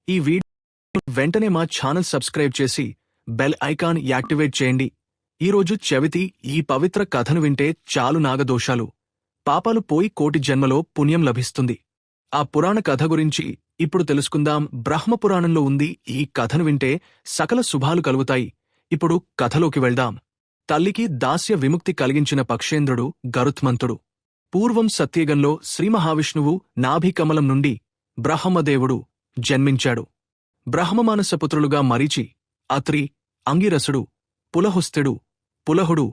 ఈ వీడియో వెంటనే మా ఛానల్ సబ్స్క్రైబ్ చేసి బెల్ ఐకాన్ యాక్టివేట్ చేయండి. ఈరోజు చవితి. ఈ పవిత్ర కథను వింటే చాలు నాగదోషాలు, పాపాలు పోయి కోటి జన్మలో పుణ్యం లభిస్తుంది. ఆ పురాణ కథ గురించి ఇప్పుడు తెలుసుకుందాం. బ్రహ్మపురాణంలో ఉంది. ఈ కథను వింటే సకల శుభాలు కలుగుతాయి. ఇప్పుడు కథలోకి వెళ్దాం. తల్లికి దాస్య విముక్తి కలిగించిన పక్షేంద్రుడు గరుత్మంతుడు. పూర్వం సత్యయుగంలో శ్రీమహావిష్ణువు నాభికమలం నుండి బ్రహ్మదేవుడు జన్మించాడు. బ్రహ్మమానసపుత్రులుగా మరీచి, అత్రి, అంగిరసుడు, పులహుస్తుడు, పులహుడు,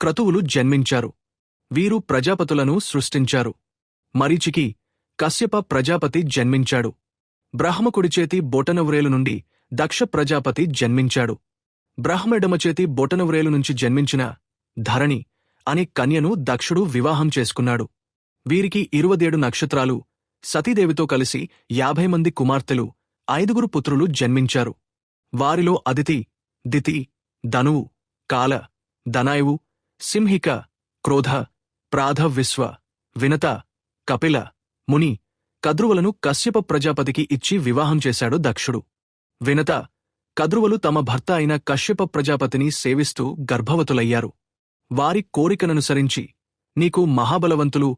క్రతువులు జన్మించారు. వీరు ప్రజాపతులను సృష్టించారు. మరీచికి కశ్యప ప్రజాపతి జన్మించాడు. బ్రహ్మకుడిచేతి బొటనవ్రేలు నుండి దక్ష ప్రజాపతి జన్మించాడు. బ్రహ్మెడమచేతి బొటనవ్రేలు నుంచి జన్మించిన ధరణి అనే కన్యను దక్షుడు వివాహం చేసుకున్నాడు. వీరికి 27 నక్షత్రాలు, సతీదేవితో కలిసి 50 మంది కుమార్తెలు, 5 పుత్రులు జన్మించారు. వారిలో అదితి, దితి, ధనువు, కాల, దనాయువు, సింహిక, క్రోధ, ప్రాధ, విశ్వ, వినత, కపిల, ముని, కద్రువులను కశ్యప ప్రజాపతికి ఇచ్చి వివాహం చేశాడు దక్షుడు. వినత, కద్రువులు తమ భర్త అయిన కశ్యప ప్రజాపతిని సేవిస్తూ గర్భవతులయ్యారు. వారి కోరికననుసరించి నీకు మహాబలవంతులు,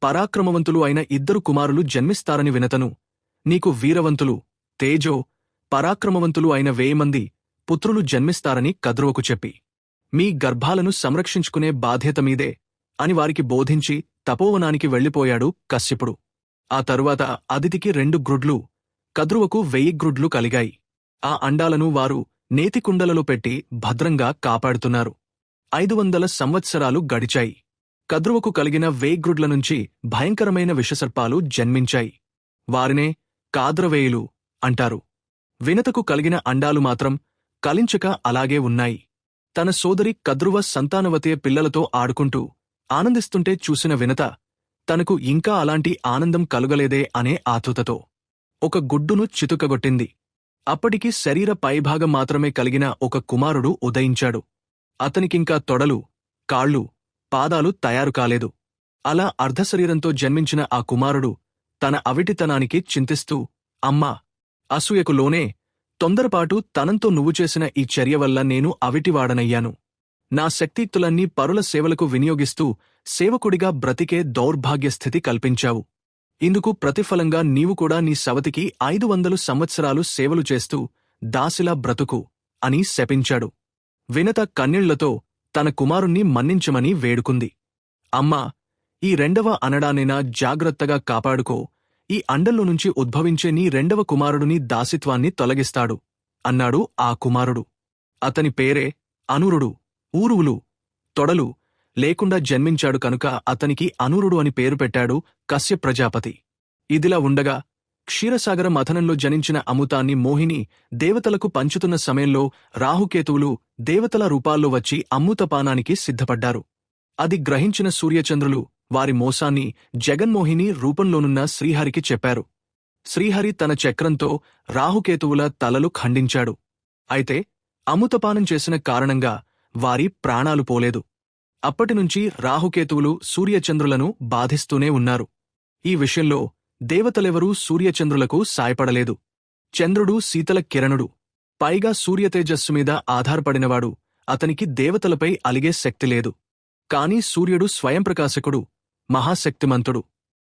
పరాక్రమవంతులు అయిన 2 కుమారులు జన్మిస్తారని వినతను, నీకు వీరవంతులు, తేజో, పరాక్రమవంతులు అయిన 1000 మంది పుత్రులు జన్మిస్తారని కద్రువకు చెప్పి, మీ గర్భాలను సంరక్షించుకునే బాధ్యత మీదే అని వారికి బోధించి తపోవనానికి వెళ్లిపోయాడు కశ్యపుడు. ఆ తరువాత అదితికి 2 గ్రుడ్లు, కద్రువకు 1000 గ్రుడ్లు కలిగాయి. ఆ అండాలను వారు నేతికుండలలో పెట్టి భద్రంగా కాపాడుతున్నారు. 500 సంవత్సరాలు గడిచాయి. కద్రువకు కలిగిన 1000 గ్రుడ్ల నుంచి భయంకరమైన విషసర్పాలు జన్మించాయి. వారినే కాద్రవేయులు అంటారు. వినతకు కలిగిన అండాలు మాత్రం కలించక అలాగే ఉన్నాయి. తన సోదరి కద్రువ సంతానవతీయ పిల్లలతో ఆడుకుంటూ ఆనందిస్తుంటే చూసిన వినత, తనకు ఇంకా అలాంటి ఆనందం కలుగలేదే అనే ఆతృతతో ఒక గుడ్డును చితుకగొట్టింది. అప్పటికి శరీర పైభాగం మాత్రమే కలిగిన ఒక కుమారుడు ఉదయించాడు. అతనికింకా తొడలు, కాళ్ళు, పాదాలు తయారు కాలేదు. అలా అర్ధశరీరంతో జన్మించిన ఆ కుమారుడు తన అవిటితనానికి చింతిస్తూ, అమ్మా, అసూయకు లోనే తొందరపాటు తనంతో నువ్వు చేసిన ఈ చర్య వల్ల నేను అవిటివాడనయ్యాను. నా శక్తియుక్తులన్నీ పరుల సేవలకు వినియోగిస్తూ సేవకుడిగా బ్రతికే దౌర్భాగ్యస్థితి కల్పించావు. ఇందుకు ప్రతిఫలంగా నీవు కూడా నీ సవతికి 500 సంవత్సరాలు సేవలు చేస్తూ దాసిలా బ్రతుకు అని శపించాడు. వినత కన్నీళ్లతో తన కుమారుణ్ణి మన్నించమని వేడుకుంది. అమ్మా, ఈ 2వ అనడానైనా జాగ్రత్తగా కాపాడుకో. ఈ అండంలో నుంచి ఉద్భవించే నీ 2వ కుమారుడుని దాసిత్వాన్ని తొలగిస్తాడు అన్నాడు ఆ కుమారుడు. అతని పేరే అనూరుడు. ఊరువులు, తొడలు లేకుండా జన్మించాడు కనుక అతనికి అనూరుడు అని పేరు పెట్టాడు కశ్యప ప్రజాపతి. ఇదిలా ఉండగా క్షీరసాగర మథనంలో జనించిన అమృతాన్ని మోహిని దేవతలకు పంచుతున్న సమయంలో రాహుకేతువులు దేవతల రూపాల్లో వచ్చి అమృతపానానికి సిద్ధపడ్డారు. అది గ్రహించిన సూర్యచంద్రులు వారి మోసాన్ని జగన్మోహిని రూపంలోనున్న శ్రీహరికి చెప్పారు. శ్రీహరి తన చక్రంతో రాహుకేతువుల తలలు ఖండించాడు. అయితే అమృతపానం చేసిన కారణంగా వారి ప్రాణాలు పోలేదు. అప్పటినుంచి రాహుకేతువులు సూర్యచంద్రులను బాధిస్తూనే ఉన్నారు. ఈ విషయంలో దేవతలెవరూ సూర్యచంద్రులకు సాయపడలేదు. చంద్రుడు శీతల కిరణుడు, పైగా సూర్యతేజస్సుమీద ఆధారపడినవాడు. అతనికి దేవతలపై అలిగే శక్తి లేదు. కాని సూర్యుడు స్వయంప్రకాశకుడు, మహాశక్తిమంతుడు.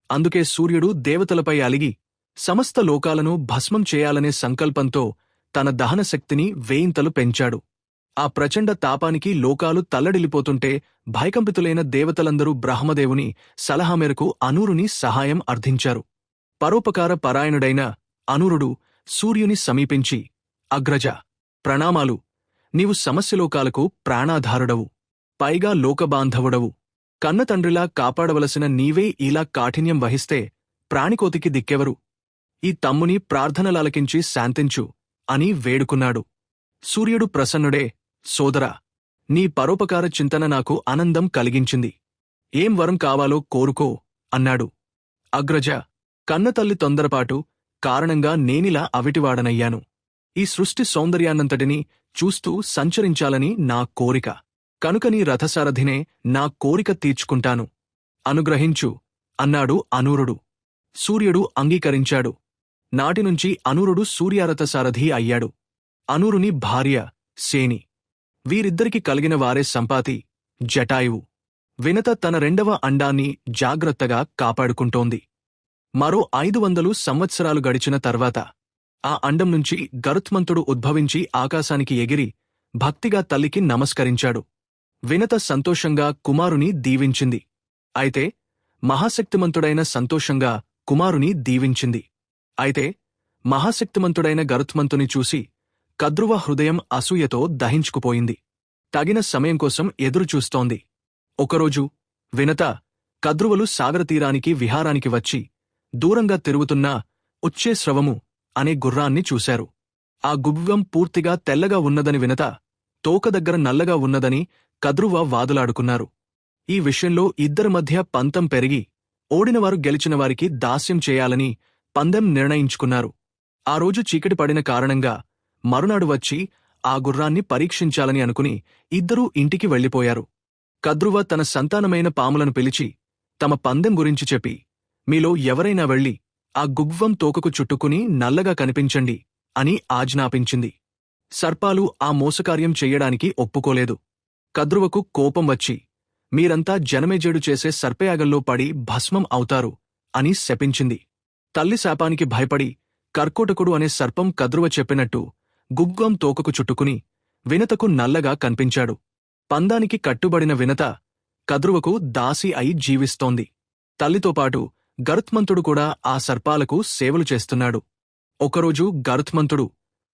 అందుకే సూర్యుడు దేవతలపై అలిగి సమస్త లోకాలను భస్మం చేయాలనే సంకల్పంతో తన దహనశక్తిని 1000 పెంచాడు. ఆ ప్రచండ తాపానికి లోకాలు తల్లడిల్లిపోతుంటే భయకంపితులైన దేవతలందరూ బ్రహ్మదేవుని సలహా మేరకు అనూరుని సహాయం అర్థించారు. పరోపకార పరాయణుడైన అనూరుడు సూర్యుని సమీపించి, అగ్రజ, ప్రణామాలు. నీవు సమస్యలోకాలకు ప్రాణాధారుడవు, పైగా లోకబాంధవుడవు. కన్నతండ్రిలా కాపాడవలసిన నీవే ఇలా కాఠిన్యం వహిస్తే ప్రాణికోతికి దిక్కెవరు? ఈ తమ్ముని ప్రార్థనలాలకించి శాంతించు అని వేడుకున్నాడు. సూర్యుడు ప్రసన్నుడే, సోదరా, నీ పరోపకార చింతన నాకు ఆనందం కలిగించింది. ఏం వరం కావాలో కోరుకో అన్నాడు. అగ్రజ, కన్నతల్లి తొందరపాటు కారణంగా నేనిలా అవిటివాడనయ్యాను. ఈ సృష్టి సౌందర్యాన్నంతటినీ చూస్తూ సంచరించాలని నా కోరిక. కనుక నీ రథసారథినే నా కోరిక తీర్చుకుంటాను. అనుగ్రహించు అన్నాడు అనూరుడు. సూర్యుడు అంగీకరించాడు. నాటినుంచి అనూరుడు సూర్యారథసారథి అయ్యాడు. అనూరుని భార్య సేని. వీరిద్దరికి కలిగిన వారే సంపాతి, జటాయువు. వినత తన రెండవ అండాన్ని జాగ్రత్తగా కాపాడుకుంటోంది. మరో 500 సంవత్సరాలు గడిచిన తర్వాత ఆ అండం నుంచి గరుత్మంతుడు ఉద్భవించి ఆకాశానికి ఎగిరి భక్తిగా తల్లికి నమస్కరించాడు. వినత సంతోషంగా కుమారుని దీవించింది. అయితే మహాశక్తిమంతుడైన సంతోషంగా కుమారుని దీవించింది. అయితే మహాశక్తిమంతుడైన గరుత్మంతుని చూసి కద్రువ హృదయం అసూయతో దహించుకుపోయింది. తగిన సమయం కోసం ఎదురుచూస్తోంది. ఒకరోజు వినత, కద్రువలు సాగరతీరానికి విహారానికి వచ్చి దూరంగా తిరుగుతున్న ఉచ్చేస్రవము అనే గుర్రాన్ని చూశారు. ఆ గువ్వం పూర్తిగా తెల్లగా ఉన్నదని వినత, తోక దగ్గర నల్లగా ఉన్నదని కద్రువ వాదులాడుకున్నారు. ఈ విషయంలో ఇద్దరి మధ్య పంతం పెరిగి ఓడినవారు గెలిచినవారికి దాస్యం చేయాలని పందెం నిర్ణయించుకున్నారు. ఆ రోజు చీకటి పడిన కారణంగా మరునాడు వచ్చి ఆ గుర్రాన్ని పరీక్షించాలని అనుకుని ఇద్దరూ ఇంటికి వెళ్ళిపోయారు. కద్రువ తన సంతానమైన పాములను పిలిచి తమ పందెం గురించి చెప్పి, మీలో ఎవరైనా వెళ్ళి ఆ గుగ్వం తోకకు చుట్టుకుని నల్లగా కనిపించండి అని ఆజ్ఞాపించింది. సర్పాలు ఆ మోసకార్యం చెయ్యడానికి ఒప్పుకోలేదు. కద్రువకు కోపం వచ్చి, మీరంతా జనమేజేడు చేసే సర్పయాగంలో పడి భస్మం అవుతారు అని శపించింది. తల్లి శాపానికి భయపడి కర్కోటకుడు అనే సర్పం కద్రువ చెప్పినట్టు గుగ్వం తోకకు చుట్టుకుని వినతకు నల్లగా కనిపించాడు. పందానికి కట్టుబడిన వినత కద్రువకు దాసి అయి జీవిస్తోంది. తల్లితోపాటు గరుత్మంతుడు కూడా ఆ సర్పాలకు సేవలు చేస్తున్నాడు. ఒకరోజు గరుత్మంతుడు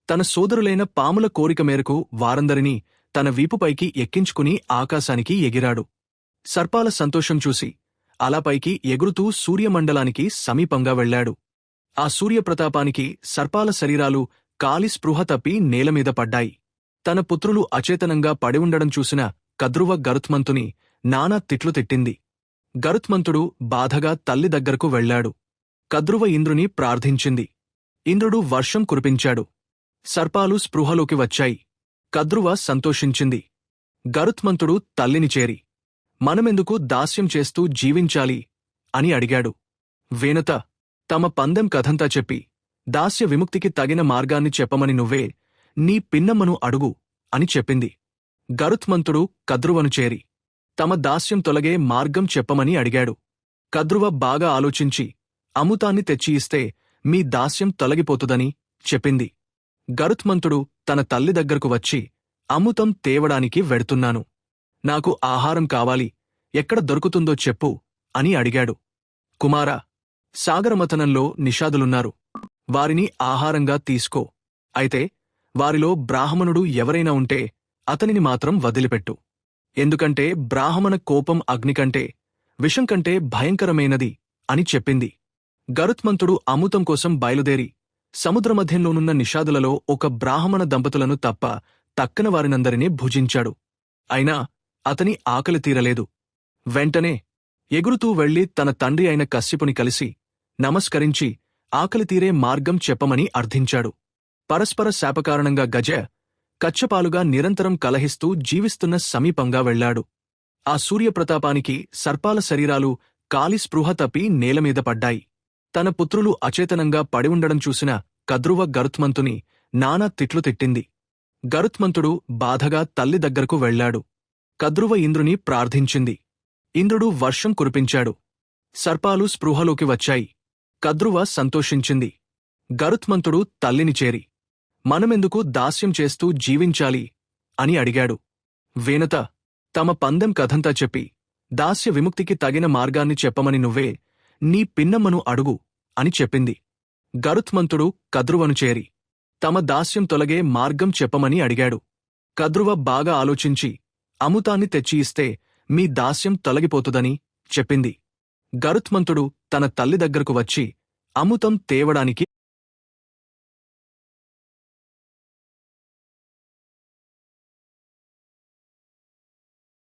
తన సోదరులైన పాముల కోరిక మేరకు వారందరినీ తన వీపుపైకి ఎక్కించుకుని ఆకాశానికి ఎగిరాడు. సర్పాల సంతోషం చూసి అలా పైకి ఎగురుతూ సూర్యమండలానికి సమీపంగా వెళ్లాడు. ఆ సూర్యప్రతాపానికి సర్పాల శరీరాలు కాలి స్పృహ తప్పి నేలమీద పడ్డాయి. తన పుత్రులు అచేతనంగా పడి ఉండడం చూసిన కద్రువ గరుత్మంతుని నానా తిట్లు తిట్టింది. గరుత్మంతుడు బాధగా తల్లి దగ్గరకు వెళ్లాడు. కద్రువ ఇంద్రుని ప్రార్థించింది. ఇంద్రుడు వర్షం కురిపించాడు. సర్పాలు స్పృహలోకి వచ్చాయి. కద్రువ సంతోషించింది. గరుత్మంతుడు తల్లిని చేరి, మనమెందుకు దాస్యం చేస్తూ జీవించాలి అని అడిగాడు. వేనత తమ పందెం కథంతా చెప్పి, దాస్య విముక్తికి తగిన మార్గాన్ని చెప్పమని నువ్వే నీ పిన్నమ్మను అడుగు అని చెప్పింది. గరుత్మంతుడు కద్రువను చేరి తమ దాస్యం తొలగే మార్గం చెప్పమని అడిగాడు. కద్రువ బాగా ఆలోచించి అమృతాన్ని తెచ్చి ఇస్తే మీ దాస్యం తొలగిపోతుదని చెప్పింది. గరుత్మంతుడు తన తల్లి దగ్గరకు వచ్చి, అమృతం తేవడానికి వెడుతున్నాను. నాకు ఆహారం కావాలి, ఎక్కడ దొరుకుతుందో చెప్పు అని అడిగాడు. కుమారా, సాగరమథనంలో నిషాదులున్నారు. వారిని ఆహారంగా తీసుకో. అయితే వారిలో బ్రాహ్మణుడు ఎవరైనా ఉంటే అతనిని మాత్రం వదిలిపెట్టు. ఎందుకంటే బ్రాహ్మణ కోపం అగ్నికంటే విషంకంటే భయంకరమైనది అని చెప్పింది. గరుత్మంతుడు అమృతం కోసం బయలుదేరి సముద్రమధ్యంలోనున్న నిషాదులలో ఒక బ్రాహ్మణ దంపతులను తప్ప తక్కన వారినందరినీ భుజించాడు. అయినా అతని ఆకలి తీరలేదు. వెంటనే ఎగురుతూ వెళ్లి తన తండ్రి అయిన కశ్యపుని కలిసి నమస్కరించి ఆకలి తీరే మార్గం చెప్పమని అర్థించాడు. పరస్పర శాపకారణంగా గజ, కచ్చపాలుగా నిరంతరం కలహిస్తూ జీవిస్తున్న సమీపంగా వెళ్లాడు. ఆ సూర్యప్రతాపానికి సర్పాల శరీరాలు కాలి స్పృహ తప్పి నేలమీద పడ్డాయి. తన పుత్రులు అచేతనంగా పడి ఉండడం చూసిన కద్రువ గరుత్మంతుని నానా తిట్లు తిట్టింది. గరుత్మంతుడు బాధగా తల్లి దగ్గరకు వెళ్లాడు. కద్రువ ఇంద్రుని ప్రార్థించింది. ఇంద్రుడు వర్షం కురిపించాడు. సర్పాలు స్పృహలోకి వచ్చాయి. కద్రువ సంతోషించింది. గరుత్మంతుడు తల్లిని చేరి, మనమెందుకు దాస్యం చేస్తూ జీవించాలి అని అడిగాడు. వేనత తమ పందెం కథంతా చెప్పి, దాస్య విముక్తికి తగిన మార్గాన్ని చెప్పమని నువ్వే నీ పిన్నమ్మను అడుగు అని చెప్పింది. గరుత్మంతుడు కద్రువను చేరి తమ దాస్యం తొలగే మార్గం చెప్పమని అడిగాడు. కద్రువ బాగా ఆలోచించి అమృతాన్ని తెచ్చి ఇస్తే మీ దాస్యం తొలగిపోతుదని చెప్పింది. గరుత్మంతుడు తన తల్లి దగ్గరకు వచ్చి అమృతం తేవడానికి